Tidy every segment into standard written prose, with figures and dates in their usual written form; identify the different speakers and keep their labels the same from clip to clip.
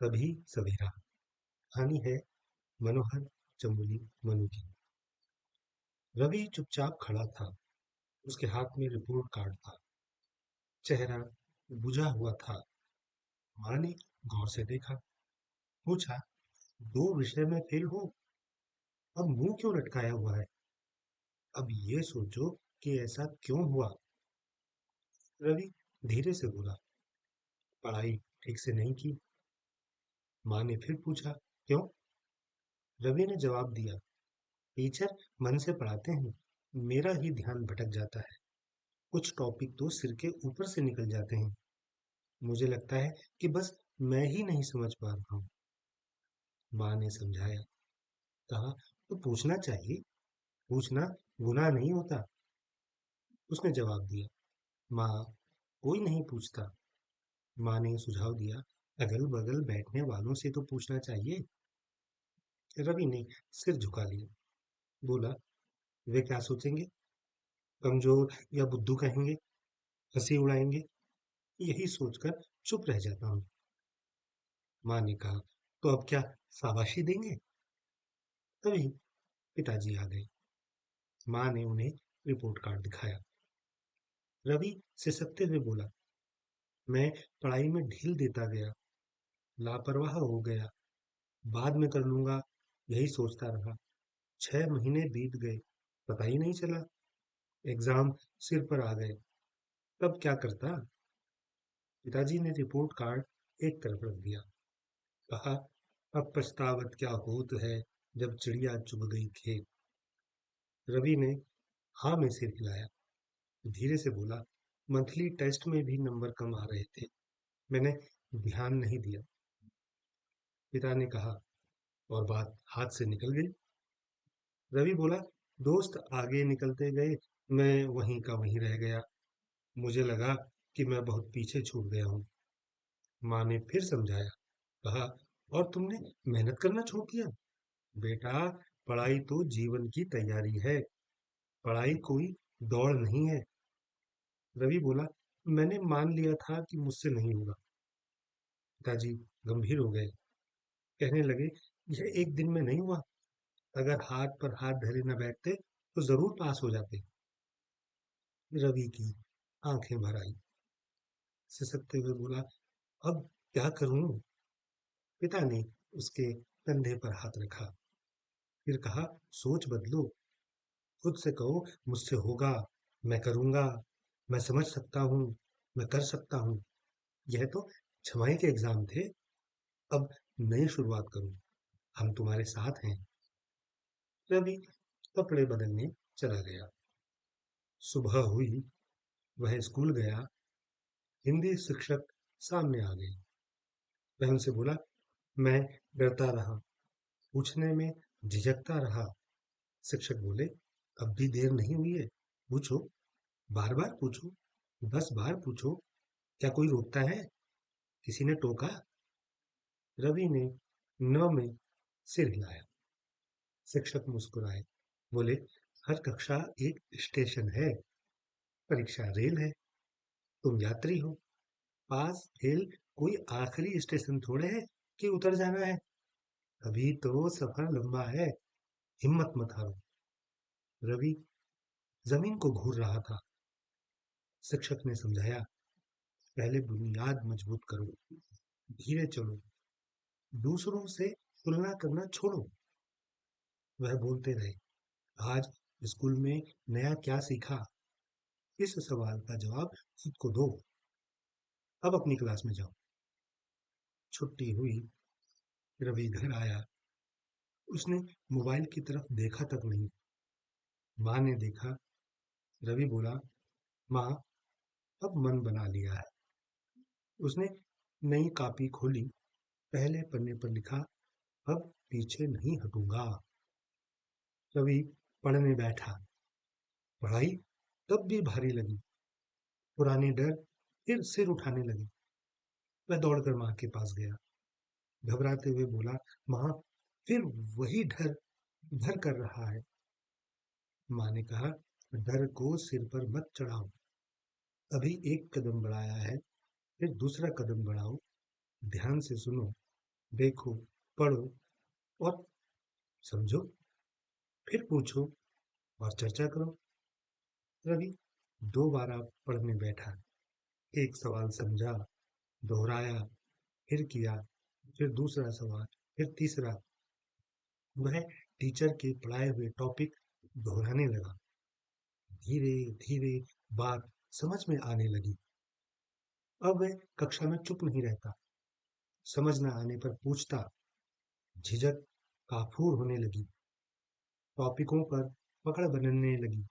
Speaker 1: तभी सवेरा। कहानी है मनोहर चमोली मनु की। रवि चुपचाप खड़ा था। उसके हाथ में रिपोर्ट कार्ड था। चेहरा बुझा हुआ था। माँ ने गौर से देखा। पूछा, दो विषय में फेल हो, अब मुंह क्यों लटकाया हुआ है? अब ये सोचो कि ऐसा क्यों हुआ। रवि धीरे से बोला, पढ़ाई ठीक से नहीं की। माँ ने फिर पूछा, क्यों? रवि ने जवाब दिया, टीचर मन से पढ़ाते हैं, मेरा ही ध्यान भटक जाता है। कुछ टॉपिक तो सिर के ऊपर से निकल जाते हैं। मुझे लगता है कि बस मैं ही नहीं समझ पा रहा हूँ। माँ ने समझाया। कहा, तो पूछना चाहिए। पूछना गुनाह नहीं होता। उसने जवाब दिया, माँ, कोई नहीं पूछता। माँ ने सुझाव दिया, अगल बगल बैठने वालों से तो पूछना चाहिए। रवि ने सिर झुका लिया। बोला, वे क्या सोचेंगे? कमजोर या बुद्धू कहेंगे? हंसी उड़ाएंगे? यही सोचकर चुप रह जाता हूँ। माँ ने कहा, तो अब क्या शाबाशी देंगे? तभी पिताजी आ गए। माँ ने उन्हें रिपोर्ट कार्ड दिखाया। रवि सिसकते हुए बोला, मैं पढ़ाई में ढील देता गया, लापरवाह हो गया, बाद में कर लूंगा, यही सोचता रहा। 6 महीने बीत गए, पता ही नहीं चला। एग्जाम सिर पर आ गए, तब क्या करता? पिताजी ने रिपोर्ट कार्ड एक तरफ रख दिया। कहा, अब पछतावत क्या होत है, जब चिड़िया चुग गई खेत। रवि ने हाँ में सिर हिलाया। धीरे से बोला, मंथली टेस्ट में भी नंबर कम आ रहे थे, मैंने ध्यान नहीं दिया। पिता ने कहा, और बात हाथ से निकल गई। रवि बोला, दोस्त आगे निकलते गए, मैं वहीं का वहीं रह गया। मुझे लगा कि मैं बहुत पीछे छूट गया हूँ। माँ ने फिर समझाया। कहा, और तुमने मेहनत करना छोड़ दिया? बेटा, पढ़ाई तो जीवन की तैयारी है, पढ़ाई कोई दौड़ नहीं है। रवि बोला, मैंने मान लिया था कि मुझसे नहीं होगा। पिताजी गंभीर हो गए। कहने लगे, यह एक दिन में नहीं हुआ। अगर हाथ पर हाथ धरे न बैठते तो जरूर पास हो जाते। रवि की आंखें भर आई। सिसकते हुए बोला, अब क्या करूं? पिता ने उसके कंधे पर हाथ रखा। फिर कहा, सोच बदलो। खुद से कहो, मुझसे होगा, मैं करूंगा, मैं समझ सकता हूँ, मैं कर सकता हूँ। यह तो छमाई के एग्जाम थे, अब नई शुरुआत करो, हम तुम्हारे साथ हैं। रवि कपड़े बदलने चला गया। सुबह हुई, वह स्कूल गया। हिंदी शिक्षक सामने आ गई। वह उनसे बोला, मैं डरता रहा, पूछने में झिझकता रहा। शिक्षक बोले, अब भी देर नहीं हुई है, पूछो, बार बार पूछो, 10 बार पूछो। क्या कोई रोकता है? किसी ने टोका? रवि ने न में सिर हिलाया। शिक्षक मुस्कुराए। बोले, हर कक्षा एक स्टेशन है, परीक्षा रेल है, तुम यात्री हो। पास फेल कोई आखिरी स्टेशन थोड़े है कि उतर जाना है। अभी तो सफर लंबा है, हिम्मत मत हारो। रवि जमीन को घूर रहा था। शिक्षक ने समझाया, पहले बुनियाद मजबूत करो, धीरे चलो, दूसरों से तुलना करना छोड़ो। वह बोलते रहे, आज स्कूल में नया क्या सीखा? इस सवाल का जवाब खुद को दो। अब अपनी क्लास में जाओ। छुट्टी हुई। रवि घर आया। उसने मोबाइल की तरफ देखा तक नहीं। माँ ने देखा। रवि बोला, माँ, अब मन बना लिया है। उसने नई कॉपी खोली। पहले पन्ने पर लिखा, अब पीछे नहीं हटूंगा। रवि पढ़ने बैठा। पढ़ाई तब भी भारी लगी। पुराने डर फिर सिर उठाने लगे। वह दौड़कर माँ के पास गया। घबराते हुए बोला, माँ, फिर वही डर घर कर रहा है। माँ ने कहा, डर को सिर पर मत चढ़ाओ। अभी एक कदम बढ़ाया है, फिर दूसरा कदम बढ़ाओ। ध्यान से सुनो, देखो, पढ़ो और समझो, फिर पूछो और चर्चा करो। रवि दोबारा पढ़ने बैठा, एक सवाल समझा, दोहराया, फिर किया, फिर दूसरा सवाल, फिर तीसरा। वह टीचर के पढ़ाए हुए टॉपिक दोहराने लगा। धीरे धीरे बात समझ में आने लगी। अब वह कक्षा में चुप नहीं रहता, समझ न आने पर पूछता। झिझक काफूर होने लगी, टॉपिकों पर पकड़ बनने लगी,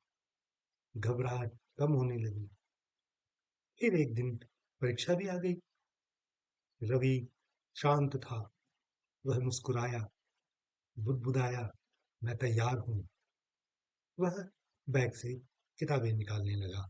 Speaker 1: घबराहट कम होने लगी। फिर एक दिन परीक्षा भी आ गई। रवि शांत था। वह मुस्कुराया, बुदबुदाया, मैं तैयार हूँ। वह बैग से किताबें निकालने लगा।